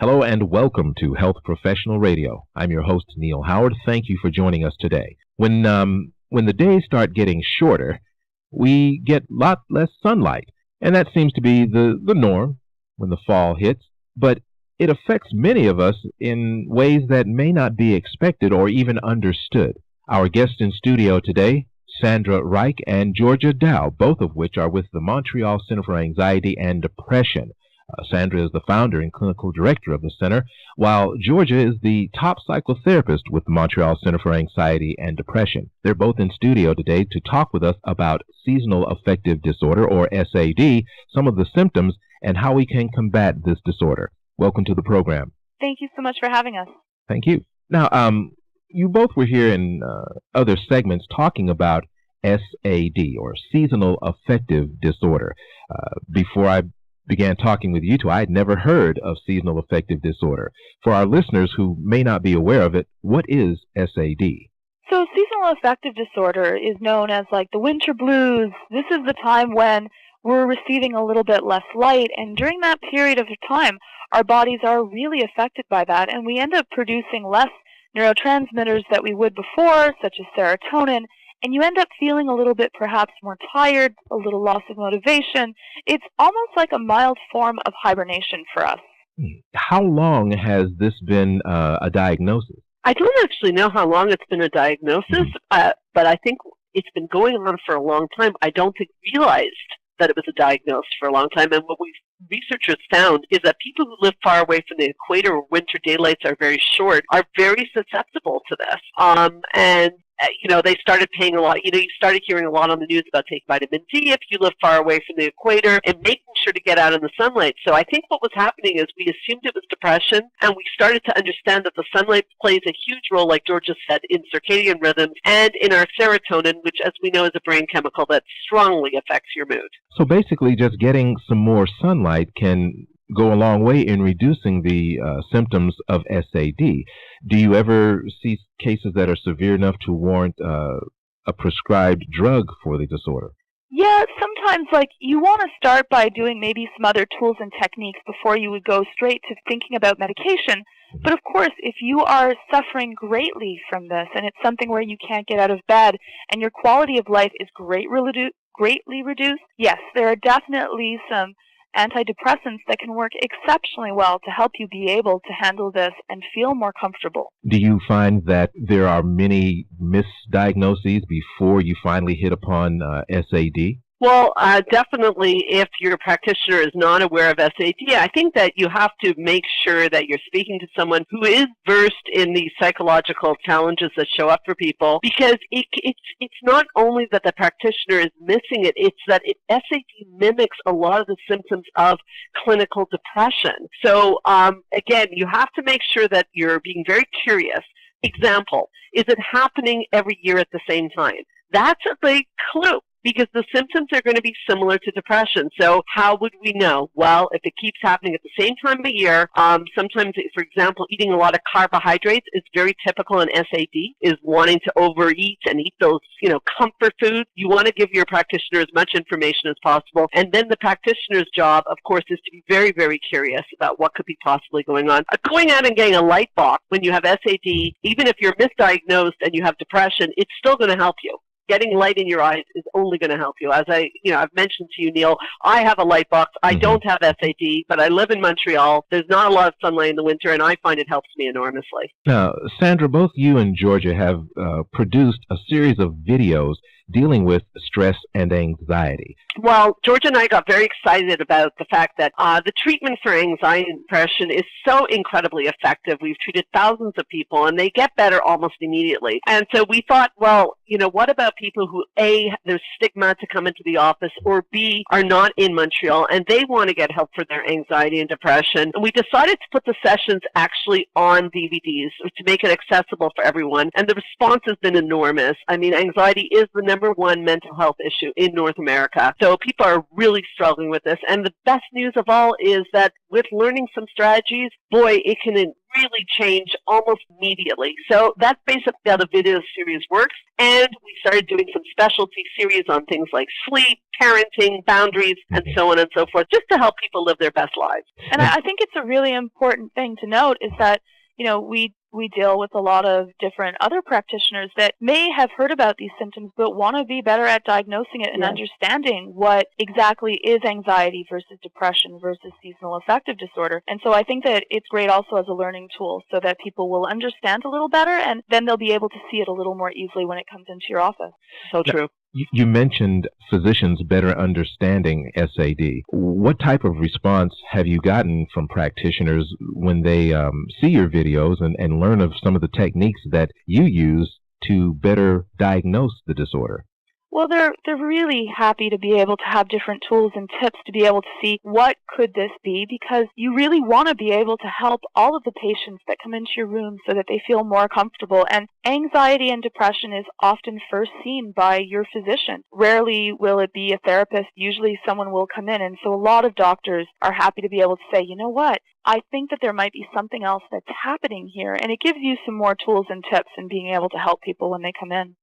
Hello and welcome to Health Professional Radio. I'm your host, Neal Howard. Thank you for joining us today. When the days start getting shorter, we get a lot less sunlight, and that seems to be the norm when the fall hits, but it affects many of us in ways that may not be expected or even understood. Our guests in studio today, Sandra Reich and Georgia Dow, both of which are with the Montreal Center for Anxiety and Depression. Sandra is the founder and clinical director of the center, while Georgia is the top psychotherapist with the Montreal Center for Anxiety and Depression. They're both in studio today to talk with us about seasonal affective disorder, or SAD, some of the symptoms, and how we can combat this disorder. Welcome to the program. Thank you so much for having us. Thank you. Now, you both were here in other segments talking about SAD, or seasonal affective disorder. Before I began talking with you two, I had never heard of seasonal affective disorder. For our listeners who may not be aware of it, what is SAD? So seasonal affective disorder is known as like the winter blues. This is the time when we're receiving a little bit less light, and during that period of time, our bodies are really affected by that, and we end up producing less neurotransmitters that we would before, such as serotonin, and you end up feeling a little bit perhaps more tired, a little loss of motivation. It's almost like a mild form of hibernation for us. How long has this been a diagnosis? I don't actually know how long it's been a diagnosis, but I think it's been going on for a long time. I don't think realized that it was a diagnosis for a long time. And what researchers found is that people who live far away from the equator, where winter daylights are very short, are very susceptible to this. They started paying a lot. You started hearing a lot on the news about taking vitamin D if you live far away from the equator, and making sure to get out in the sunlight. So I think what was happening is we assumed it was depression, and we started to understand that the sunlight plays a huge role, like Georgia said, in circadian rhythms and in our serotonin, which, as we know, is a brain chemical that strongly affects your mood. So basically, just getting some more sunlight can go a long way in reducing the symptoms of SAD. Do you ever see cases that are severe enough to warrant a prescribed drug for the disorder? Yeah, sometimes you want to start by doing maybe some other tools and techniques before you would go straight to thinking about medication. But of course, if you are suffering greatly from this, and it's something where you can't get out of bed, and your quality of life is greatly reduced, yes, there are definitely some antidepressants that can work exceptionally well to help you be able to handle this and feel more comfortable. Do you find that there are many misdiagnoses before you finally hit upon SAD? Well, definitely if your practitioner is not aware of SAD, I think that you have to make sure that you're speaking to someone who is versed in the psychological challenges that show up for people, because it's not only that the practitioner is missing it, it's that SAD mimics a lot of the symptoms of clinical depression. So, again, you have to make sure that you're being very curious. Example, is it happening every year at the same time? That's a big clue, because the symptoms are going to be similar to depression. So how would we know? Well, if it keeps happening at the same time of year, sometimes, for example, eating a lot of carbohydrates is very typical in SAD, is wanting to overeat and eat those, comfort foods. You want to give your practitioner as much information as possible. And then the practitioner's job, of course, is to be very, very curious about what could be possibly going on. Going out and getting a light box when you have SAD, even if you're misdiagnosed and you have depression, it's still going to help you. Getting light in your eyes is only going to help you. As I've mentioned to you, Neal, I have a light box. I don't have SAD, but I live in Montreal. There's not a lot of sunlight in the winter, and I find it helps me enormously. Now, Sandra, both you and Georgia have produced a series of videos dealing with stress and anxiety. Well, Georgia and I got very excited about the fact that the treatment for anxiety and depression is so incredibly effective. We've treated thousands of people, and they get better almost immediately. And so we thought, well, what about people who, A, there's stigma to come into the office, or B, are not in Montreal, and they want to get help for their anxiety and depression. And we decided to put the sessions actually on DVDs to make it accessible for everyone. And the response has been enormous. I mean, anxiety is the number one mental health issue in North America. So people are really struggling with this. And the best news of all is that with learning some strategies, boy, it can really change almost immediately. So that's basically how the video series works. And we started doing some specialty series on things like sleep, parenting, boundaries, and so on and so forth, just to help people live their best lives. And I think it's a really important thing to note is that, we deal with a lot of different other practitioners that may have heard about these symptoms but want to be better at diagnosing it and understanding what exactly is anxiety versus depression versus seasonal affective disorder. And so I think that it's great also as a learning tool so that people will understand a little better and then they'll be able to see it a little more easily when it comes into your office. So true. You mentioned physicians better understanding SAD. What type of response have you gotten from practitioners when they see your videos and learn of some of the techniques that you use to better diagnose the disorder? Well, they're really happy to be able to have different tools and tips to be able to see what could this be, because you really want to be able to help all of the patients that come into your room so that they feel more comfortable. And anxiety and depression is often first seen by your physician. Rarely will it be a therapist. Usually someone will come in. And so a lot of doctors are happy to be able to say, you know what, I think that there might be something else that's happening here. And it gives you some more tools and tips in being able to help people when they come in.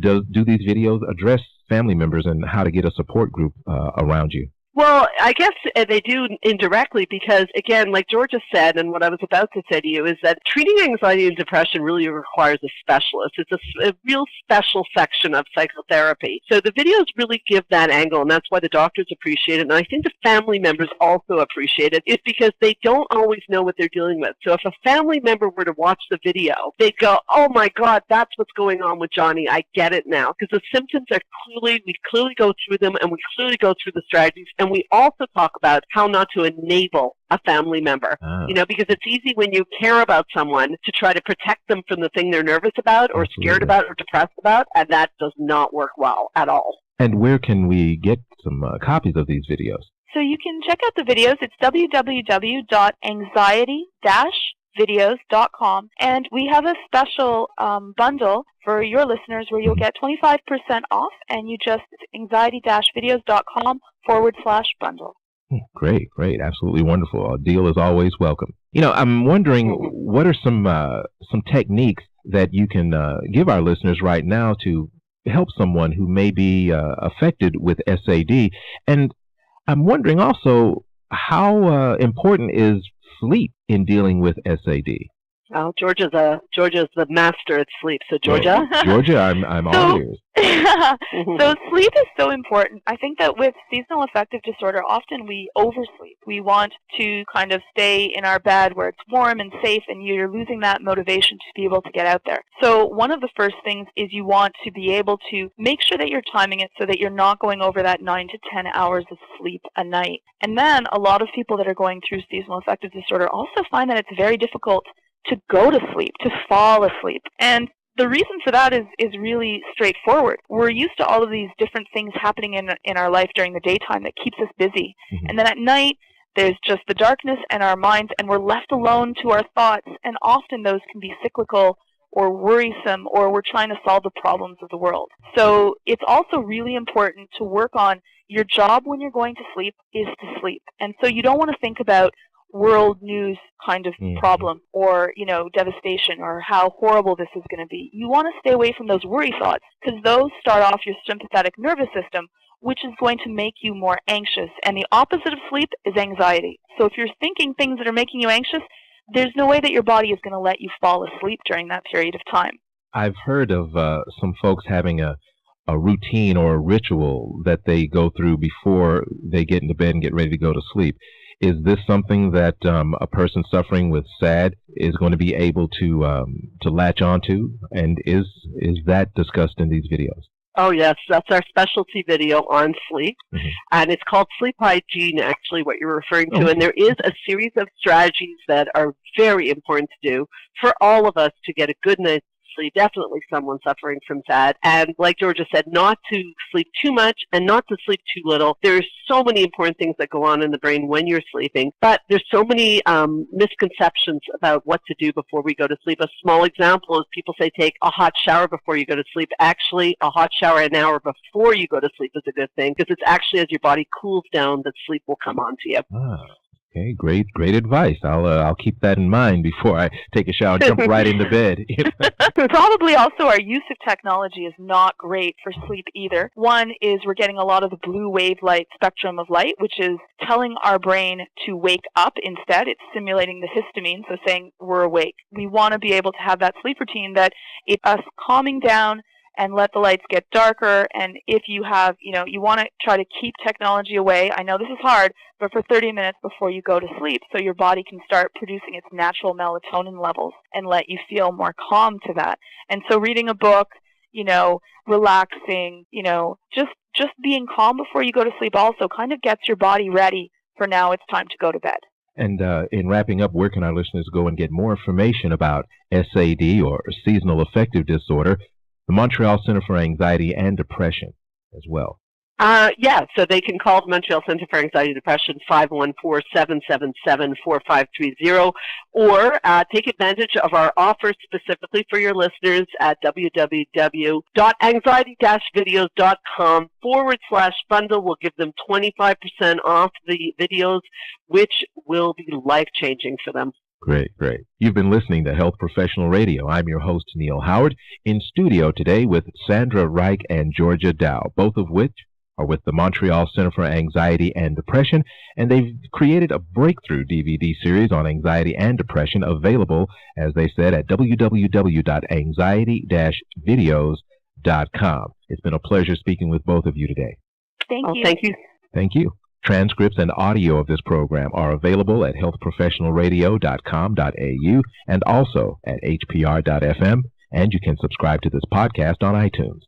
Do these videos address family members and how to get a support group around you? Well, I guess they do indirectly because, again, like Georgia said, and what I was about to say to you, is that treating anxiety and depression really requires a specialist. It's a real special section of psychotherapy. So the videos really give that angle, and that's why the doctors appreciate it. And I think the family members also appreciate it. It's because they don't always know what they're dealing with. So if a family member were to watch the video, they'd go, oh my God, that's what's going on with Johnny. I get it now. Because the symptoms are we clearly go through them, and we clearly go through the strategies. And we also talk about how not to enable a family member, because it's easy when you care about someone to try to protect them from the thing they're nervous about or scared about or depressed about, and that does not work well at all. And where can we get some copies of these videos? So you can check out the videos. It's www.anxiety-videos.com, and we have a special bundle for your listeners where you'll get 25% off, and you just anxiety-videos.com/bundle. Great. Absolutely wonderful. A deal is always welcome. I'm wondering, what are some techniques that you can give our listeners right now to help someone who may be affected with SAD? And I'm wondering also, how important is sleep in dealing with SAD? Oh, Georgia's the master at sleep. So, Georgia? Georgia, I'm all ears. So sleep is so important. I think that with seasonal affective disorder, often we oversleep. We want to kind of stay in our bed where it's warm and safe, and you're losing that motivation to be able to get out there. So one of the first things is you want to be able to make sure that you're timing it so that you're not going over that 9 to 10 hours of sleep a night. And then a lot of people that are going through seasonal affective disorder also find that it's very difficult to go to sleep, to fall asleep. And the reason for that is really straightforward. We're used to all of these different things happening in our life during the daytime that keeps us busy. And then at night, there's just the darkness and our minds, and we're left alone to our thoughts. And often those can be cyclical or worrisome, or we're trying to solve the problems of the world. So it's also really important to work on your job when you're going to sleep is to sleep. And so you don't want to think about world news kind of problem or, devastation or how horrible this is going to be. You want to stay away from those worry thoughts because those start off your sympathetic nervous system, which is going to make you more anxious. And the opposite of sleep is anxiety. So if you're thinking things that are making you anxious, there's no way that your body is going to let you fall asleep during that period of time. I've heard of some folks having a routine or a ritual that they go through before they get into bed and get ready to go to sleep. Is this something that a person suffering with SAD is going to be able to latch onto? And is that discussed in these videos? Oh, yes. That's our specialty video on sleep. And it's called Sleep Hygiene, actually, what you're referring to. And there is a series of strategies that are very important to do for all of us to get a good night's sleep, definitely someone suffering from SAD. And like Georgia said, not to sleep too much and not to sleep too little. There's so many important things that go on in the brain when you're sleeping, but there's so many misconceptions about what to do before we go to sleep. A small example is people say take a hot shower before you go to sleep. Actually, a hot shower an hour before you go to sleep is a good thing because it's actually as your body cools down that sleep will come on to you. Okay, great advice. I'll keep that in mind before I take a shower and jump right into bed. Probably also our use of technology is not great for sleep either. One is we're getting a lot of the blue wave-light spectrum of light, which is telling our brain to wake up instead. It's simulating the histamine, so saying we're awake. We want to be able to have that sleep routine that it's us calming down and let the lights get darker. And if you have, you want to try to keep technology away. I know this is hard, but for 30 minutes before you go to sleep, so your body can start producing its natural melatonin levels and let you feel more calm to that. And so reading a book, relaxing, just being calm before you go to sleep also kind of gets your body ready for now it's time to go to bed. And in wrapping up, where can our listeners go and get more information about SAD or seasonal affective disorder, the Montreal Center for Anxiety and Depression as well? So they can call the Montreal Center for Anxiety and Depression 514-777-4530, or take advantage of our offer specifically for your listeners at www.anxiety-videos.com/bundle. We'll give them 25% off the videos, which will be life-changing for them. Great. You've been listening to Health Professional Radio. I'm your host, Neal Howard, in studio today with Sandra Reich and Georgia Dow, both of which are with the Montreal Center for Anxiety and Depression, and they've created a breakthrough DVD series on anxiety and depression available, as they said, at www.anxiety-videos.com. It's been a pleasure speaking with both of you today. Thank you. Thank you. Transcripts and audio of this program are available at healthprofessionalradio.com.au and also at hpr.fm, and you can subscribe to this podcast on iTunes.